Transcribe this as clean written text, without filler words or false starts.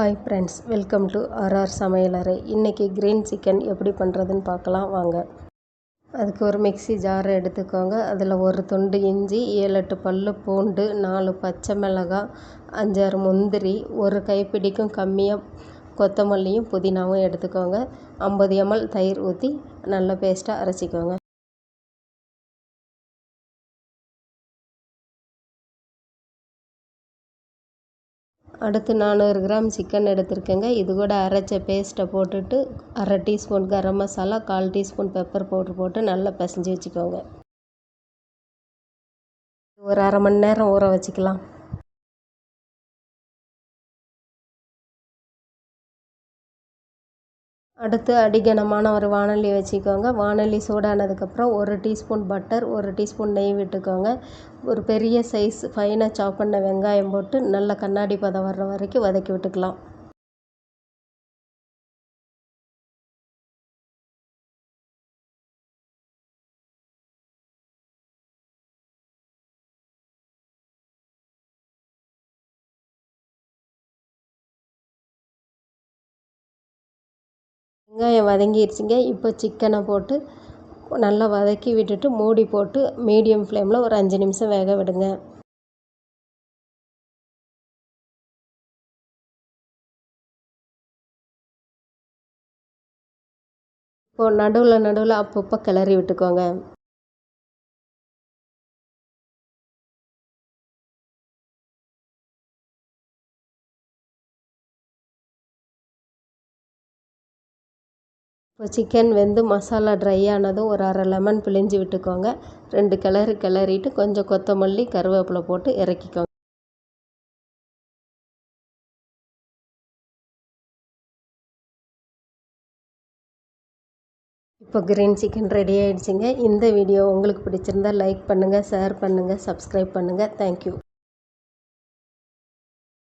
Hi friends, welcome to RR சமையலறை. இன்றைக்கி green chicken எப்படி பண்ணுறதுன்னு பார்க்கலாம் வாங்க. அதுக்கு ஒரு மிக்ஸி ஜாரை எடுத்துக்கோங்க. அதில் ஒரு துண்டு இஞ்சி, 7-8 பல்லு பூண்டு, 4 பச்சை மிளகாய், 5-6 முந்திரி, ஒரு கைப்பிடிக்கும் கம்மியாக கொத்தமல்லியும் புதினாவும் எடுத்துக்கோங்க. 50 ml தயிர் ஊற்றி நல்ல பேஸ்ட்டாக அரைச்சிக்கோங்க. அடுத்து 400 கிராம் சிக்கன் எடுத்துருக்கேங்க. இது கூட அரைச்ச பேஸ்ட்டை போட்டுட்டு 1/2 teaspoon garam masala, 1/4 teaspoon pepper powder போட்டு நல்லா பிசைஞ்சு வச்சுக்கோங்க. ஒரு அரை மணி நேரம் ஊற வச்சுக்கலாம். அடுத்து அடிகனமான ஒரு வாணலி வச்சுக்கோங்க. வாணலி சூடானதுக்கப்புறம் 1 டீஸ்பூன் பட்டர், 1 டீஸ்பூன் நெய் விட்டுக்கோங்க. ஒரு பெரிய சைஸ் ஃபைனாக சாப் பண்ண வெங்காயம் போட்டு நல்ல கண்ணாடி பதம் வர்ற வரைக்கும் வதக்கி விட்டுக்கலாம். வெங்காயம் வதங்கிடுச்சுங்க. இப்போ சிக்கனை போட்டு நல்லா வதக்கி விட்டுட்டு மூடி போட்டு மீடியம் ஃப்ளேமில் ஒரு 5 நிமிஷம் வேக விடுங்க. இப்போது நடுவில் அப்பப்போ கிளறி விட்டுக்கோங்க. இப்போ சிக்கன் வெந்து மசாலா ட்ரை ஆனதும் ஒரு அரை லெமன் பிழிஞ்சு விட்டுக்கோங்க. 2 கிளறிட்டு கொஞ்சம் கொத்தமல்லி, கருவேப்பிலை போட்டு இறக்கிக்கோங்க. இப்போ க்ரீன் சிக்கன் ரெடி ஆகிடுச்சிங்க. இந்த வீடியோ உங்களுக்கு பிடிச்சிருந்தா லைக் பண்ணுங்கள், ஷேர் பண்ணுங்கள், சப்ஸ்கிரைப் பண்ணுங்கள். தேங்க்யூ.